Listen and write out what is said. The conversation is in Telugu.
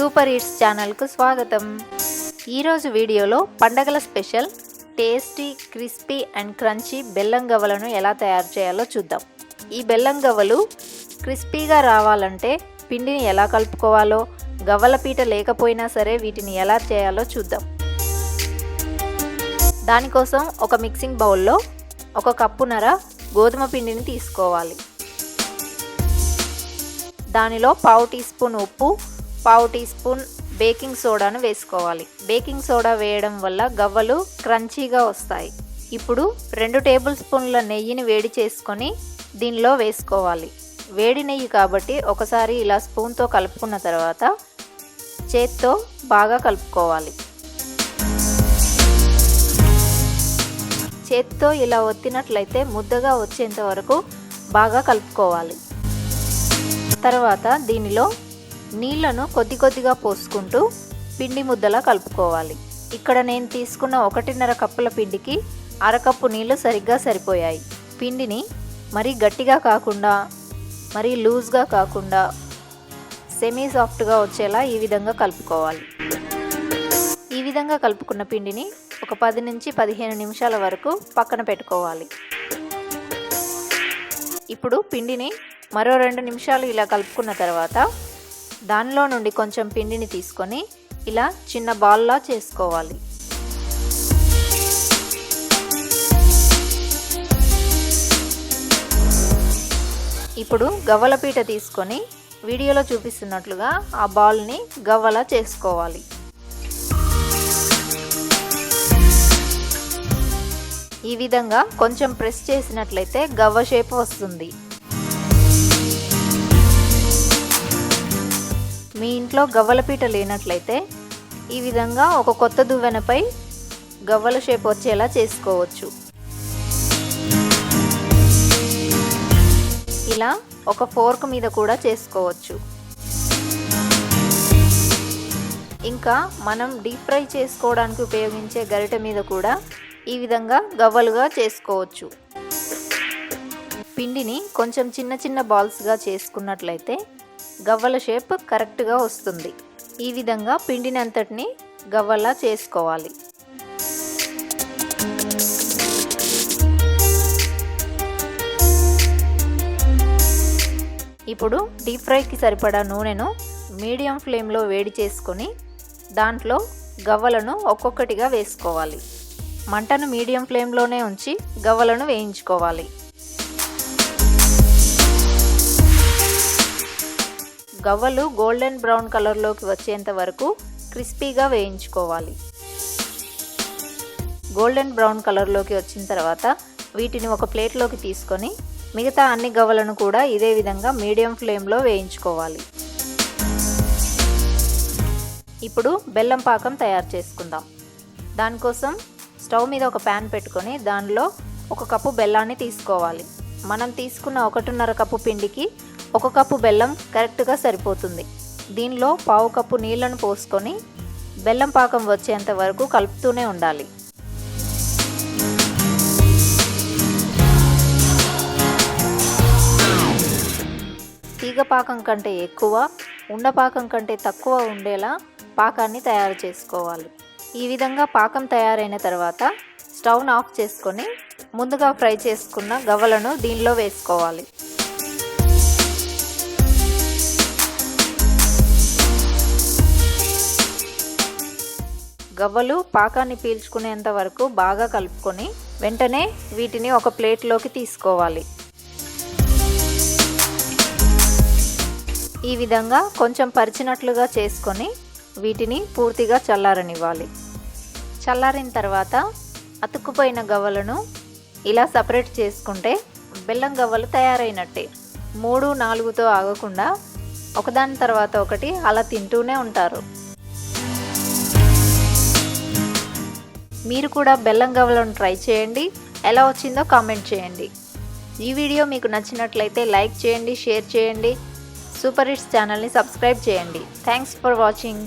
సూపర్ హిట్స్ ఛానల్కు స్వాగతం. ఈరోజు వీడియోలో పండగల special tasty crispy and crunchy బెల్లం గవ్వలను ఎలా తయారు చేయాలో చూద్దాం. ఈ బెల్లం గవ్వలు క్రిస్పీగా రావాలంటే పిండిని ఎలా కలుపుకోవాలో, గవ్వల పీట లేకపోయినా సరే వీటిని ఎలా చేయాలో చూద్దాం. దానికోసం ఒక మిక్సింగ్ బౌల్లో 1 కప్పున్నర గోధుమ పిండిని తీసుకోవాలి. దానిలో 1/2 టీ స్పూన్ ఉప్పు, 1/2 టీ స్పూన్ బేకింగ్ సోడాను వేసుకోవాలి. బేకింగ్ సోడా వేయడం వల్ల గవ్వలు క్రంచీగా వస్తాయి. ఇప్పుడు 2 టేబుల్ స్పూన్ల నెయ్యిని వేడి చేసుకొని దీనిలో వేసుకోవాలి. వేడి నెయ్యి కాబట్టి ఒకసారి ఇలా స్పూన్తో కలుపుకున్న తర్వాత చేత్తో బాగా కలుపుకోవాలి. చేత్తో ఇలా ఒత్తినట్లయితే ముద్దగా వచ్చేంత వరకు బాగా కలుపుకోవాలి. తర్వాత దీనిలో నీళ్లను కొద్దిగా పోసుకుంటూ పిండి ముద్దలా కలుపుకోవాలి. ఇక్కడ నేను తీసుకున్న 1.5 కప్పుల పిండికి 1/2 కప్పు నీళ్లు సరిగ్గా సరిపోయాయి. పిండిని మరీ గట్టిగా కాకుండా మరీ లూజ్గా కాకుండా సెమీ సాఫ్ట్గా వచ్చేలా ఈ విధంగా కలుపుకోవాలి. ఈ విధంగా కలుపుకున్న పిండిని ఒక 10 నుంచి 15 నిమిషాల వరకు పక్కన పెట్టుకోవాలి. ఇప్పుడు పిండిని మరో 2 నిమిషాలు ఇలా కలుపుకున్న తర్వాత దానిలో నుండి కొంచెం పిండిని తీసుకొని ఇలా చిన్న బాల్లా చేసుకోవాలి. ఇప్పుడు గవ్వల పీట తీసుకొని వీడియోలో చూపిస్తున్నట్లుగా ఆ బాల్ని గవ్వలా చేసుకోవాలి. ఈ విధంగా కొంచెం ప్రెస్ చేసినట్లయితే గవ్వ షేప్ వస్తుంది. మీ ఇంట్లో గవ్వల పీట లేనట్లయితే ఈ విధంగా ఒక కొత్త దువ్వెనపై గవ్వల షేప్ వచ్చేలా చేసుకోవచ్చు. ఇలా ఒక ఫోర్క్ మీద కూడా చేసుకోవచ్చు. ఇంకా మనం డీప్ ఫ్రై చేసుకోవడానికి ఉపయోగించే గరిటె మీద కూడా ఈ విధంగా గవ్వలుగా చేసుకోవచ్చు. పిండిని కొంచెం చిన్న బాల్స్గా చేసుకున్నట్లయితే గవ్వల షేప్ కరెక్ట్గా వస్తుంది. ఈ విధంగా పిండిని అంతటిని గవ్వలా చేసుకోవాలి. ఇప్పుడు డీప్ ఫ్రైకి సరిపడా నూనెను మీడియం ఫ్లేమ్లో వేడి చేసుకొని దాంట్లో గవ్వలను ఒక్కొక్కటిగా వేసుకోవాలి. మంటను మీడియం ఫ్లేమ్లోనే ఉంచి గవ్వలను వేయించుకోవాలి. గవ్వలు గోల్డెన్ బ్రౌన్ కలర్లోకి వచ్చేంత వరకు క్రిస్పీగా వేయించుకోవాలి. గోల్డెన్ బ్రౌన్ కలర్లోకి వచ్చిన తర్వాత వీటిని ఒక ప్లేట్లోకి తీసుకొని మిగతా అన్ని గవ్వలను కూడా ఇదే విధంగా మీడియం ఫ్లేమ్లో వేయించుకోవాలి. ఇప్పుడు బెల్లం పాకం తయారు చేసుకుందాం. దానికోసం స్టవ్ మీద ఒక ప్యాన్ పెట్టుకొని దానిలో 1 కప్పు బెల్లాన్ని తీసుకోవాలి. మనం తీసుకున్న 1.5 కప్పు పిండికి 1 కప్పు బెల్లం కరెక్ట్గా సరిపోతుంది. దీనిలో 1/2 కప్పు నీళ్లను పోసుకొని బెల్లం పాకం వచ్చేంత వరకు కలుపుతూనే ఉండాలి. తీగ పాకం కంటే ఎక్కువ, ఉండపాకం కంటే తక్కువ ఉండేలా పాకాన్ని తయారు చేసుకోవాలి. ఈ విధంగా పాకం తయారైన తర్వాత స్టవ్ను ఆఫ్ చేసుకొని ముందుగా ఫ్రై చేసుకున్న గవ్వలను దీనిలో వేసుకోవాలి. గవ్వలు పాకాన్ని పీల్చుకునేంత వరకు బాగా కలుపుకొని వెంటనే వీటిని ఒక ప్లేట్లోకి తీసుకోవాలి. ఈ విధంగా కొంచెం పరిచినట్లుగా చేసుకొని వీటిని పూర్తిగా చల్లారనివ్వాలి. చల్లారిన తర్వాత అతుక్కుపోయిన గవ్వలను ఇలా సపరేట్ చేసుకుంటే బెల్లం గవ్వలు తయారైనట్టే. 3, 4తో ఆగకుండా ఒకదాని తర్వాత ఒకటి అలా తింటూనే ఉంటారు. మీరు కూడా బెల్లం గవ్వలను ట్రై చేయండి. ఎలా వచ్చిందో కామెంట్ చేయండి. ఈ వీడియో మీకు నచ్చినట్లయితే లైక్ చేయండి, షేర్ చేయండి. సూపర్ హిట్స్ ఛానల్ని సబ్స్క్రైబ్ చేయండి. Thanks for watching.